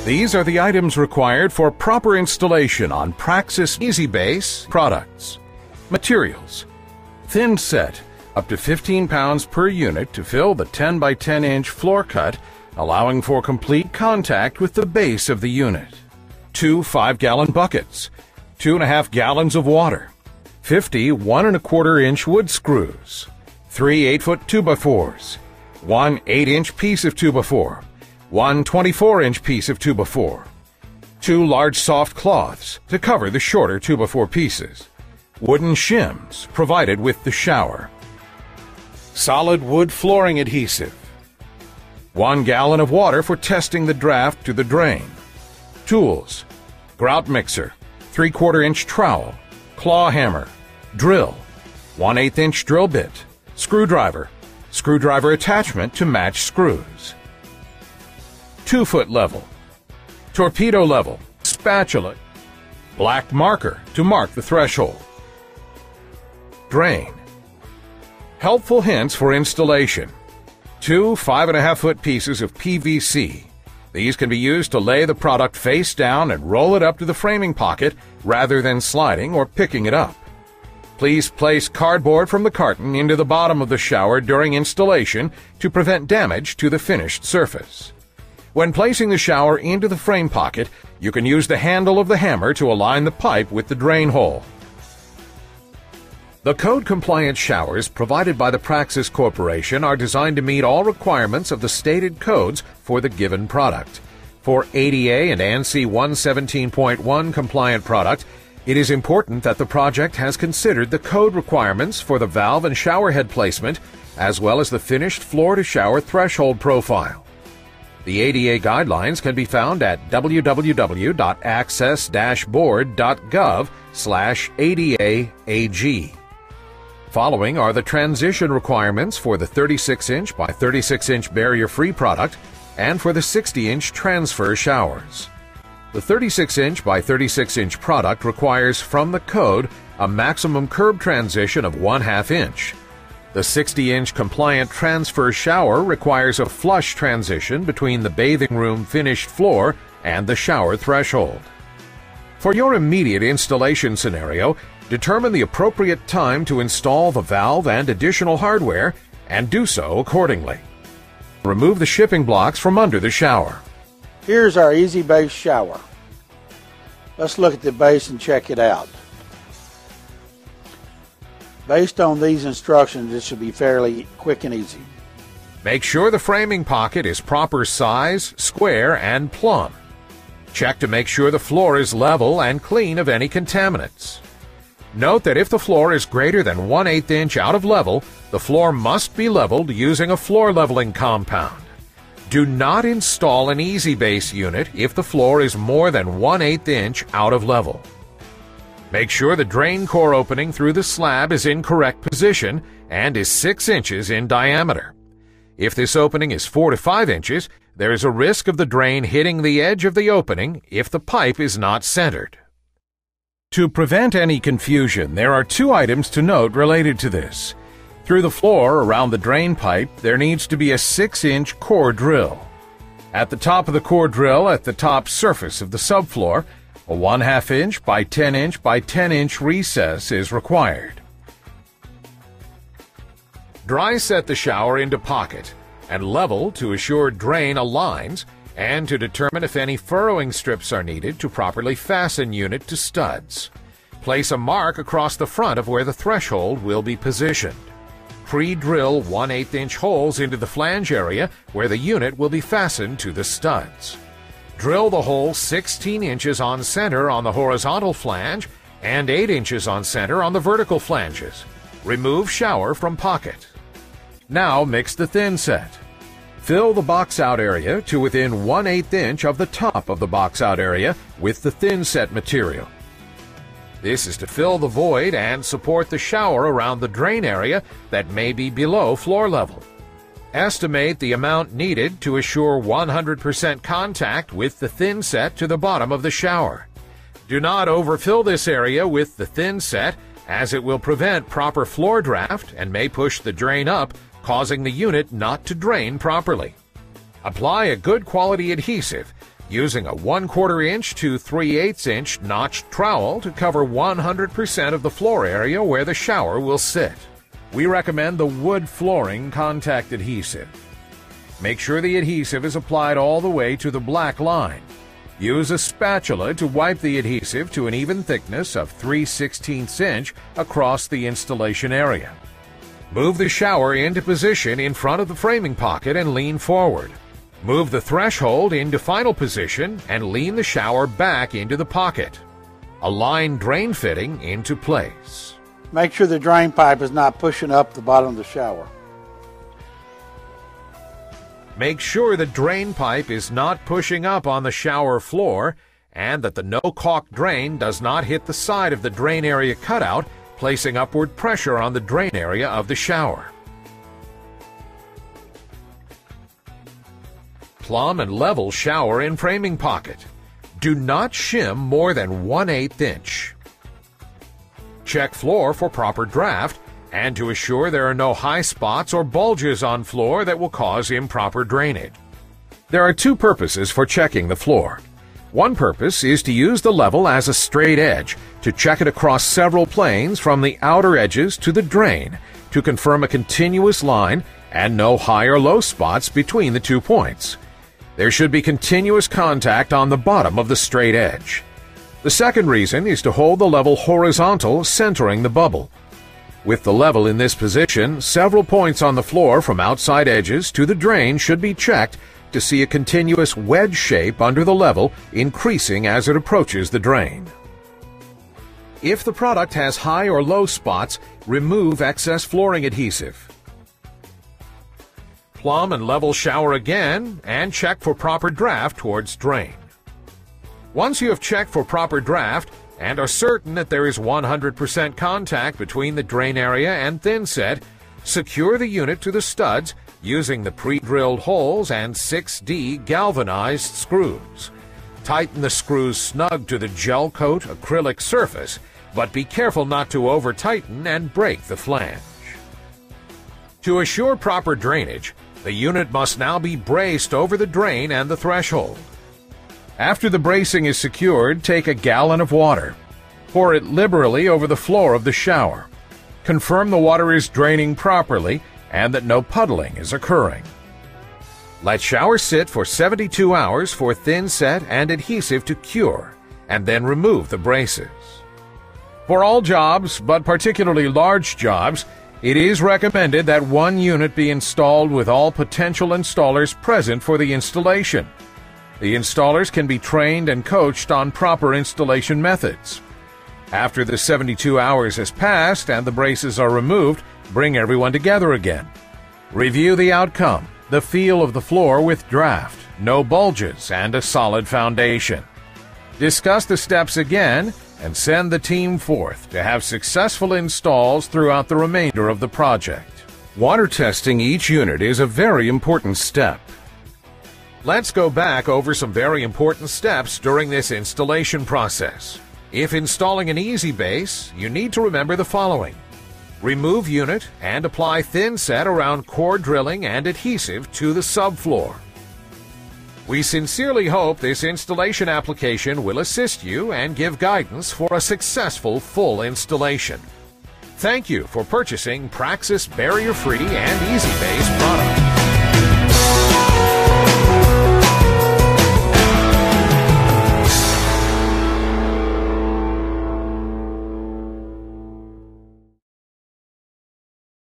These are the items required for proper installation on Praxis Easy Base products. Materials: thin set, up to 15 pounds per unit to fill the 10 by 10 inch floor cut, allowing for complete contact with the base of the unit. 2 5-gallon buckets, 2.5 gallons of water, 50 1 1/4 inch wood screws, 3 8-foot 2x4s, 1 8-inch piece of 2x4, 1 24-inch piece of 2x4, 2 large soft cloths to cover the shorter 2x4 pieces, wooden shims provided with the shower, solid wood flooring adhesive, 1 gallon of water for testing the draft to the drain, tools, grout mixer, 3/4 inch trowel, claw hammer, drill, 1/8 inch drill bit, screwdriver, screwdriver attachment to match screws, 2-foot level, torpedo level, spatula, black marker to mark the threshold, drain. Helpful hints for installation: 2 5.5-foot pieces of PVC. These can be used to lay the product face down and roll it up to the framing pocket rather than sliding or picking it up. Please place cardboard from the carton into the bottom of the shower during installation to prevent damage to the finished surface. When placing the shower into the frame pocket, you can use the handle of the hammer to align the pipe with the drain hole. The code-compliant showers provided by the Praxis Corporation are designed to meet all requirements of the stated codes for the given product. For ADA and ANSI 117.1 compliant product, it is important that the project has considered the code requirements for the valve and shower head placement, as well as the finished floor-to-shower threshold profile. The ADA guidelines can be found at www.access-board.gov/ADA-AG. Following are the transition requirements for the 36-inch by 36-inch barrier-free product and for the 60-inch transfer showers. The 36-inch by 36-inch product requires from the code a maximum curb transition of 1/2 inch. The 60-inch compliant transfer shower requires a flush transition between the bathing room finished floor and the shower threshold. For your immediate installation scenario, determine the appropriate time to install the valve and additional hardware, and do so accordingly. Remove the shipping blocks from under the shower. Here's our Easy Base shower. Let's look at the base and check it out. Based on these instructions, it should be fairly quick and easy. Make sure the framing pocket is proper size, square, and plumb. Check to make sure the floor is level and clean of any contaminants. Note that if the floor is greater than 1/8 inch out of level, the floor must be leveled using a floor leveling compound. Do not install an Easy Base unit if the floor is more than 1/8 inch out of level. Make sure the drain core opening through the slab is in correct position and is 6 inches in diameter. If this opening is 4 to 5 inches, there is a risk of the drain hitting the edge of the opening if the pipe is not centered. To prevent any confusion, there are 2 items to note related to this. Through the floor around the drain pipe, there needs to be a 6-inch core drill. At the top of the core drill at the top surface of the subfloor, a 1/2 inch by 10 inch by 10 inch recess is required. Dry set the shower into pocket and level to assure drain aligns and to determine if any furrowing strips are needed to properly fasten unit to studs. Place a mark across the front of where the threshold will be positioned. Pre-drill 1/8 inch holes into the flange area where the unit will be fastened to the studs. Drill the hole 16 inches on center on the horizontal flange and 8 inches on center on the vertical flanges. Remove shower from pocket. Now mix the thin set. Fill the box out area to within 1/8 inch of the top of the box out area with the thin set material. This is to fill the void and support the shower around the drain area that may be below floor level. Estimate the amount needed to assure 100% contact with the thin set to the bottom of the shower. Do not overfill this area with the thin set, as it will prevent proper floor draft and may push the drain up, causing the unit not to drain properly. Apply a good quality adhesive, using a 1/4 inch to 3/8 inch notched trowel to cover 100% of the floor area where the shower will sit. We recommend the wood flooring contact adhesive. Make sure the adhesive is applied all the way to the black line. Use a spatula to wipe the adhesive to an even thickness of 3/16 inch across the installation area. Move the shower into position in front of the framing pocket and lean forward. Move the threshold into final position and lean the shower back into the pocket. Align drain fitting into place. Make sure the drain pipe is not pushing up the bottom of the shower. Make sure the drain pipe is not pushing up on the shower floor and that the no-caulk drain does not hit the side of the drain area cutout, placing upward pressure on the drain area of the shower. Plumb and level shower and framing pocket. Do not shim more than 1/8 inch. Check floor for proper draft and to assure there are no high spots or bulges on floor that will cause improper drainage. There are two purposes for checking the floor. One purpose is to use the level as a straight edge to check it across several planes from the outer edges to the drain to confirm a continuous line and no high or low spots between the 2 points. There should be continuous contact on the bottom of the straight edge. The second reason is to hold the level horizontal, centering the bubble. With the level in this position, several points on the floor from outside edges to the drain should be checked to see a continuous wedge shape under the level, increasing as it approaches the drain. If the product has high or low spots, remove excess flooring adhesive. Plumb and level shower again and check for proper draft towards drain. Once you have checked for proper draft and are certain that there is 100% contact between the drain area and thin set, secure the unit to the studs using the pre-drilled holes and 6D galvanized screws. Tighten the screws snug to the gel coat acrylic surface, but be careful not to over-tighten and break the flange. To assure proper drainage, the unit must now be braced over the drain and the threshold. After the bracing is secured, take a gallon of water. Pour it liberally over the floor of the shower. Confirm the water is draining properly and that no puddling is occurring. Let shower sit for 72 hours for thin set and adhesive to cure, and then remove the braces. For all jobs, but particularly large jobs, it is recommended that one unit be installed with all potential installers present for the installation. The installers can be trained and coached on proper installation methods. After the 72 hours has passed and the braces are removed, bring everyone together again. Review the outcome, the feel of the floor with draft, no bulges, and a solid foundation. Discuss the steps again and send the team forth to have successful installs throughout the remainder of the project. Water testing each unit is a very important step. Let's go back over some very important steps during this installation process. If installing an easy base, you need to remember the following. Remove unit and apply thin set around core drilling and adhesive to the subfloor. We sincerely hope this installation application will assist you and give guidance for a successful full installation. Thank you for purchasing Praxis barrier-free and easy base products.